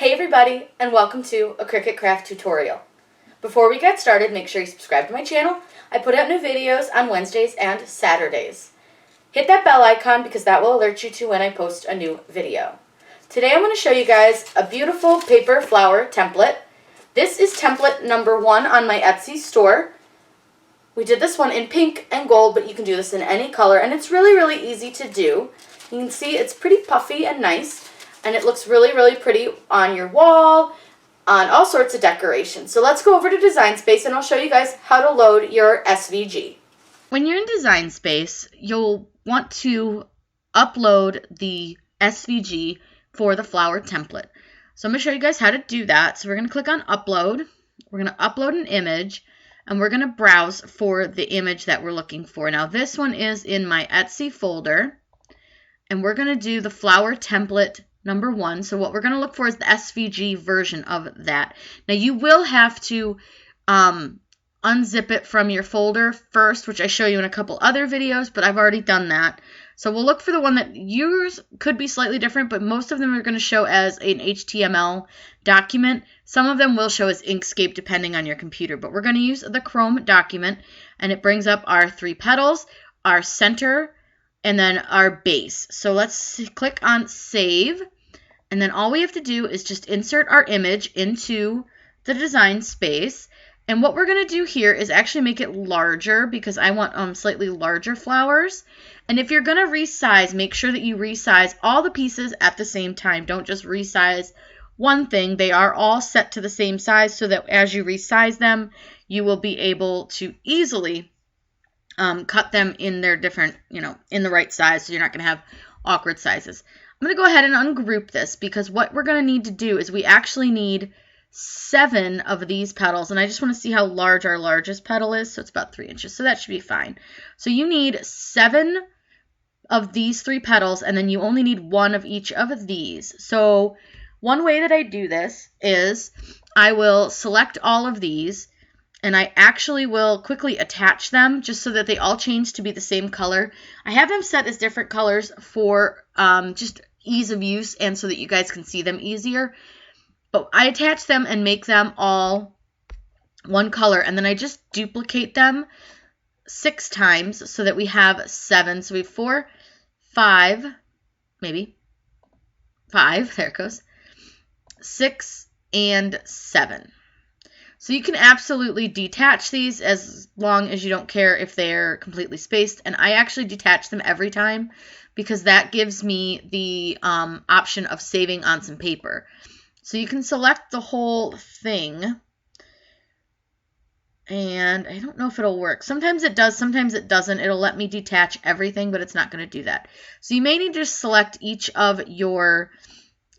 Hey everybody, and welcome to a Cricut craft tutorial. Before we get started, make sure you subscribe to my channel. I put out new videos on Wednesdays and Saturdays. Hit that bell icon because that will alert you to when I post a new video. Today I'm going to show you guys a beautiful paper flower template. This is template number 1 on my Etsy store. We did this one in pink and gold, but you can do this in any color, and it's really easy to do. You can see it's pretty puffy and nice. And it looks really pretty on your wall, on all sorts of decorations. So let's go over to Design Space and I'll show you guys how to load your SVG. When you're in Design Space, you'll want to upload the SVG for the flower template. So I'm going to show you guys how to do that. So we're going to click on Upload. We're going to upload an image and we're going to browse for the image that we're looking for. Now this one is in my Etsy folder and we're going to do the flower template number 1. So what we're going to look for is the SVG version of that. Now you will have to unzip it from your folder first, which I show you in a couple other videos, but I've already done that. So we'll look for the one that yours could be slightly different, but most of them are going to show as an HTML document. Some of them will show as Inkscape depending on your computer, but we're going to use the Chrome document, and it brings up our 3 petals, our center, and then our base. So let's click on Save. And then all we have to do is just insert our image into the Design Space. And what we're going to do here is actually make it larger because I want slightly larger flowers. And if you're going to resize, make sure that you resize all the pieces at the same time. Don't just resize one thing. They are all set to the same size so that as you resize them, you will be able to easily cut them in their different, in the right size so you're not going to have awkward sizes. I'm going to go ahead and ungroup this because what we're going to need to do is we actually need 7 of these petals, and I just want to see how large our largest petal is, so it's about 3 inches, so that should be fine. So you need 7 of these 3 petals, and then you only need 1 of each of these. So one way that I do this is I will select all of these, and I actually will quickly attach them just so that they all change to be the same color. I have them set as different colors for just ease of use and so that you guys can see them easier. But I attach them and make them all one color, and then I just duplicate them 6 times so that we have 7. So we have 4, 5, maybe 5, there it goes, 6, and 7. So you can absolutely detach these as long as you don't care if they're completely spaced. And I actually detach them every time because that gives me the option of saving on some paper. So you can select the whole thing. And I don't know if it'll work. Sometimes it does, sometimes it doesn't. It'll let me detach everything, but it's not going to do that. So you may need to select each of your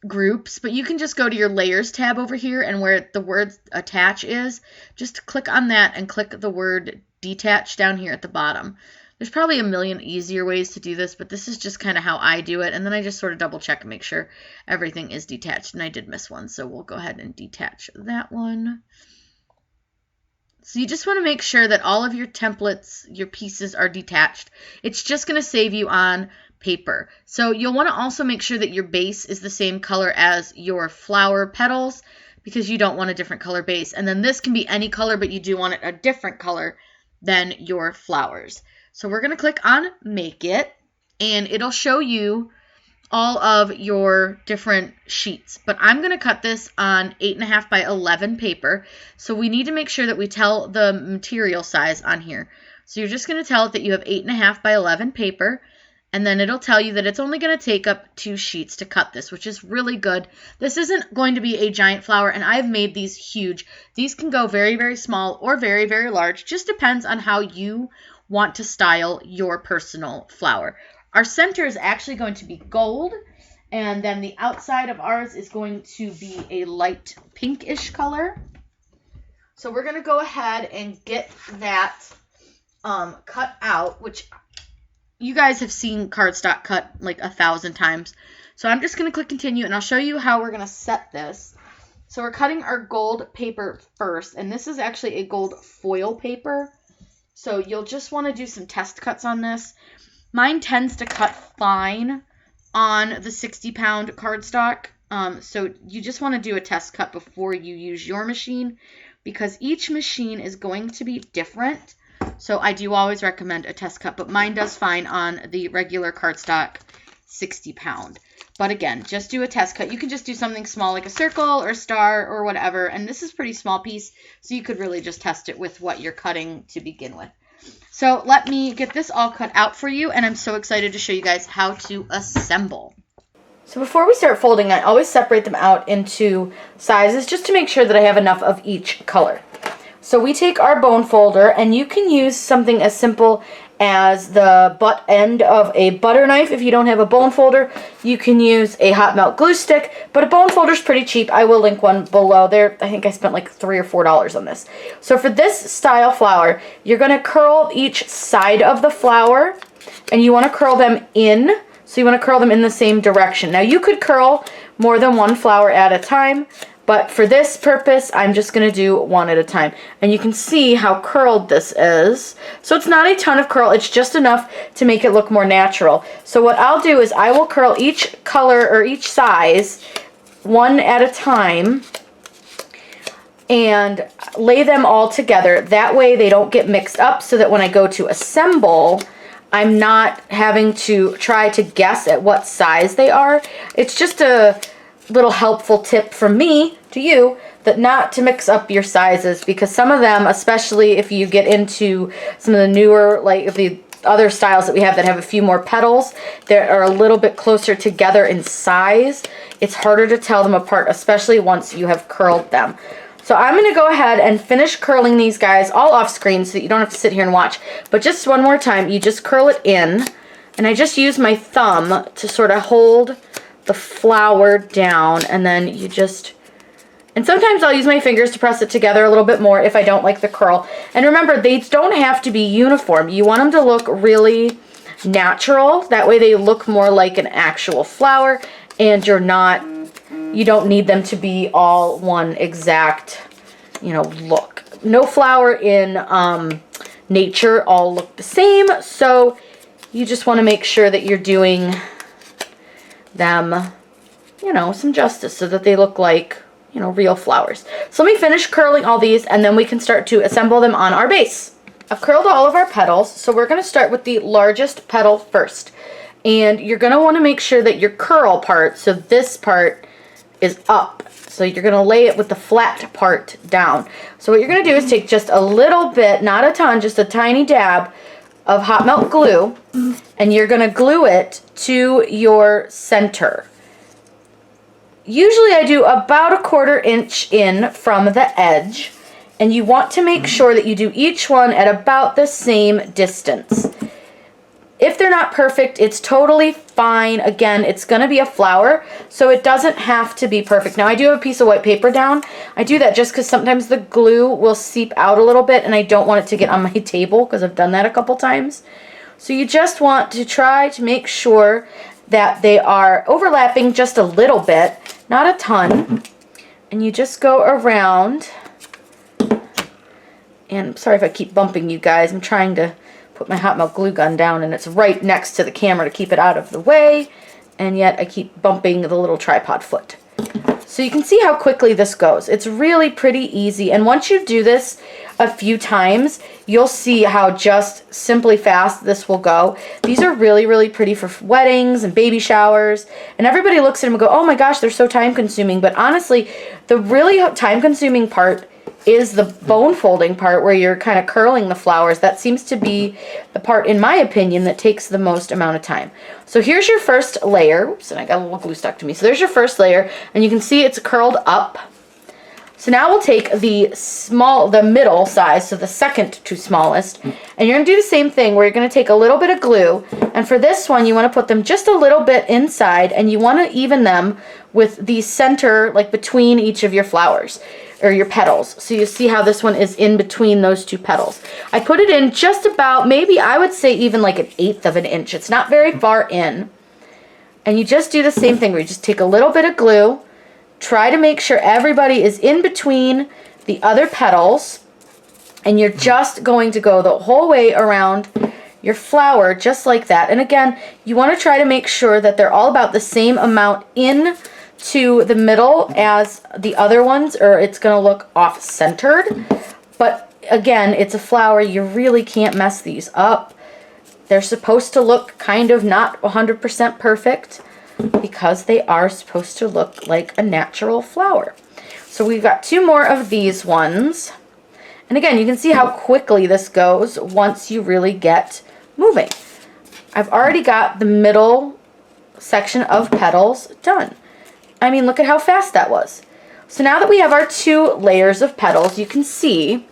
groups, but you can just go to your layers tab over here, and where the word attach is, just click on that and click the word detach down here at the bottom. There's probably a million easier ways to do this, but this is just kind of how I do it, and then I just sort of double check and make sure everything is detached, and I did miss one, so we'll go ahead and detach that one. So you just want to make sure that all of your templates, your pieces are detached. It's just going to save you on paper. So you'll want to also make sure that your base is the same color as your flower petals because you don't want a different color base. And then this can be any color, but you do want it a different color than your flowers. So we're going to click on Make It, and it'll show you all of your different sheets. But I'm going to cut this on 8.5 by 11 paper. So we need to make sure that we tell the material size on here. So you're just going to tell it that you have 8.5 by 11 paper. And then it'll tell you that it's only going to take up 2 sheets to cut this, which is really good. This isn't going to be a giant flower, and I've made these huge. These can go very small or very large. Just depends on how you want to style your personal flower. Our center is actually going to be gold, and then the outside of ours is going to be a light pinkish color. So we're going to go ahead and get that cut out, which you guys have seen cardstock cut like 1,000 times. So I'm just going to click continue, and I'll show you how we're going to set this. So we're cutting our gold paper first, and this is actually a gold foil paper. So you'll just want to do some test cuts on this. Mine tends to cut fine on the 60-pound cardstock. So you just want to do a test cut before you use your machine because each machine is going to be different. So I do always recommend a test cut, but mine does fine on the regular cardstock 60 pound. But again, just do a test cut. You can just do something small like a circle or a star or whatever. And this is a pretty small piece, so you could really just test it with what you're cutting to begin with. So let me get this all cut out for you, and I'm so excited to show you guys how to assemble. So before we start folding, I always separate them out into sizes just to make sure that I have enough of each color. So we take our bone folder, and you can use something as simple as the butt end of a butter knife. If you don't have a bone folder, you can use a hot melt glue stick, but a bone folder is pretty cheap. I will link one below there. I think I spent like $3 or $4 on this. So for this style flower, you're going to curl each side of the flower, and you want to curl them in. So you want to curl them in the same direction. Now you could curl more than one flower at a time, but for this purpose, I'm just going to do one at a time. And you can see how curled this is. So it's not a ton of curl, it's just enough to make it look more natural. So what I'll do is I will curl each color or each size one at a time and lay them all together. That way they don't get mixed up, so that when I go to assemble, I'm not having to try to guess at what size they are. It's just a little helpful tip from me to you, that not to mix up your sizes, because some of them, especially if you get into some of the newer, like the other styles that we have that have a few more petals, that are a little bit closer together in size, it's harder to tell them apart, especially once you have curled them. So I'm going to go ahead and finish curling these guys all off screen so that you don't have to sit here and watch. But just one more time, you just curl it in, and I just use my thumb to sort of hold the flower down, and then you just, and sometimes I'll use my fingers to press it together a little bit more if I don't like the curl. And remember, they don't have to be uniform. You want them to look really natural. That way they look more like an actual flower, and you don't need them to be all one exact, look. No flower in nature all look the same, so you just want to make sure that you're doing them, some justice so that they look like, real flowers. So let me finish curling all these, and then we can start to assemble them on our base. I've curled all of our petals, so we're going to start with the largest petal first. And you're going to want to make sure that your curl part, so this part is up. So you're going to lay it with the flat part down. So what you're going to do is take just a little bit, not a ton, just a tiny dab of hot melt glue, and you're going to glue it to your center. Usually I do about a 1/4 inch in from the edge, and you want to make sure that you do each one at about the same distance. If they're not perfect, it's totally fine. Again, it's going to be a flower, so it doesn't have to be perfect. Now, I do have a piece of white paper down. I do that just because sometimes the glue will seep out a little bit, and I don't want it to get on my table because I've done that a couple times. So you just want to try to make sure that they are overlapping just a little bit, not a ton. And you just go around. And I'm sorry if I keep bumping you guys. I'm trying to put my hot melt glue gun down, and it's right next to the camera to keep it out of the way, and yet I keep bumping the little tripod foot. So you can see how quickly this goes. It's really pretty easy, and once you do this a few times, you'll see how just simply fast this will go. These are really, really pretty for weddings and baby showers, and everybody looks at them and go, oh my gosh, they're so time consuming. But honestly, the really time consuming part is the bone folding part, where you're kind of curling the flowers. That seems to be the part, in my opinion, that takes the most amount of time. So here's your first layer. Oops, and I got a little glue stuck to me. So there's your first layer, and you can see it's curled up. So now we'll take the middle size, so the second to smallest, and you're going to do the same thing, where you're going to take a little bit of glue, and for this one you want to put them just a little bit inside, and you want to even them with the center, like between each of your flowers or your petals. So you see how this one is in between those two petals. I put it in just about, maybe I would say even like 1/8 of an inch. It's not very far in. And you just do the same thing, where you just take a little bit of glue, try to make sure everybody is in between the other petals, and you're just going to go the whole way around your flower just like that. And again, you want to try to make sure that they're all about the same amount in to the middle as the other ones, or it's going to look off-centered. But again, it's a flower. You really can't mess these up. They're supposed to look kind of not 100% perfect because they are supposed to look like a natural flower. So we've got 2 more of these ones. And again, you can see how quickly this goes once you really get moving. I've already got the middle section of petals done. I mean, look at how fast that was. So now that we have our 2 layers of petals, you can see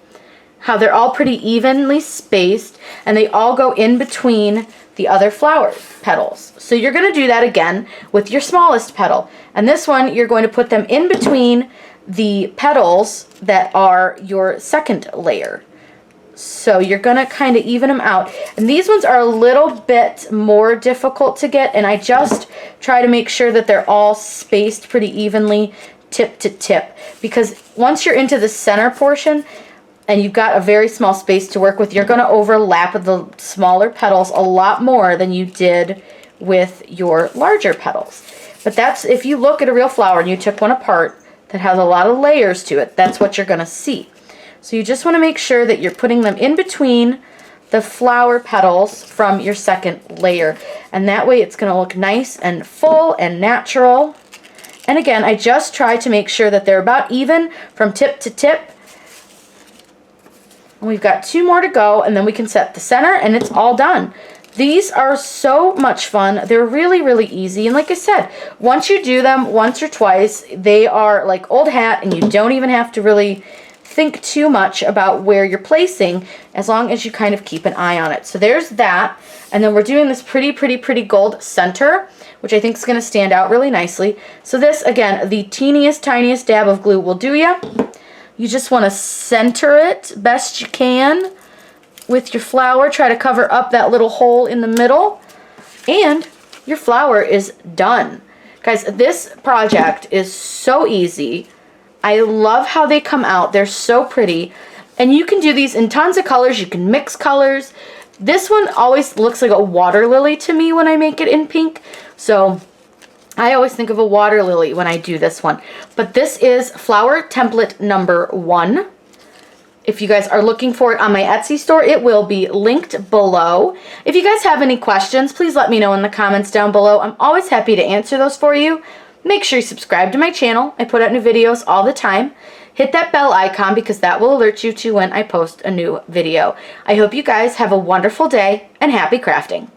how they're all pretty evenly spaced and they all go in between the other flower petals. So you're going to do that again with your smallest petal. And this one, you're going to put them in between the petals that are your second layer. So you're going to kind of even them out. And these ones are a little bit more difficult to get, and I just try to make sure that they're all spaced pretty evenly tip to tip. Because once you're into the center portion and you've got a very small space to work with, you're going to overlap the smaller petals a lot more than you did with your larger petals. But that's, if you look at a real flower and you took one apart that has a lot of layers to it, that's what you're going to see. So you just want to make sure that you're putting them in between the flower petals from your second layer. And that way it's going to look nice and full and natural. And again, I just try to make sure that they're about even from tip to tip. And we've got 2 more to go, and then we can set the center and it's all done. These are so much fun. They're really, really easy. And like I said, once you do them once or twice, they are like old hat and you don't even have to really think too much about where you're placing as long as you kind of keep an eye on it. So there's that. And then we're doing this pretty gold center, which I think is going to stand out really nicely. So this, again, the teeniest, tiniest dab of glue will do ya. You just want to center it best you can with your flower. Try to cover up that little hole in the middle. And your flower is done. Guys, this project is so easy. I love how they come out. They're so pretty. And you can do these in tons of colors. You can mix colors. This one always looks like a water lily to me when I make it in pink. So I always think of a water lily when I do this one. But this is flower template number 1. If you guys are looking for it on my Etsy store, it will be linked below. If you guys have any questions, please let me know in the comments down below. I'm always happy to answer those for you. Make sure you subscribe to my channel. I put out new videos all the time. Hit that bell icon because that will alert you to when I post a new video. I hope you guys have a wonderful day and happy crafting.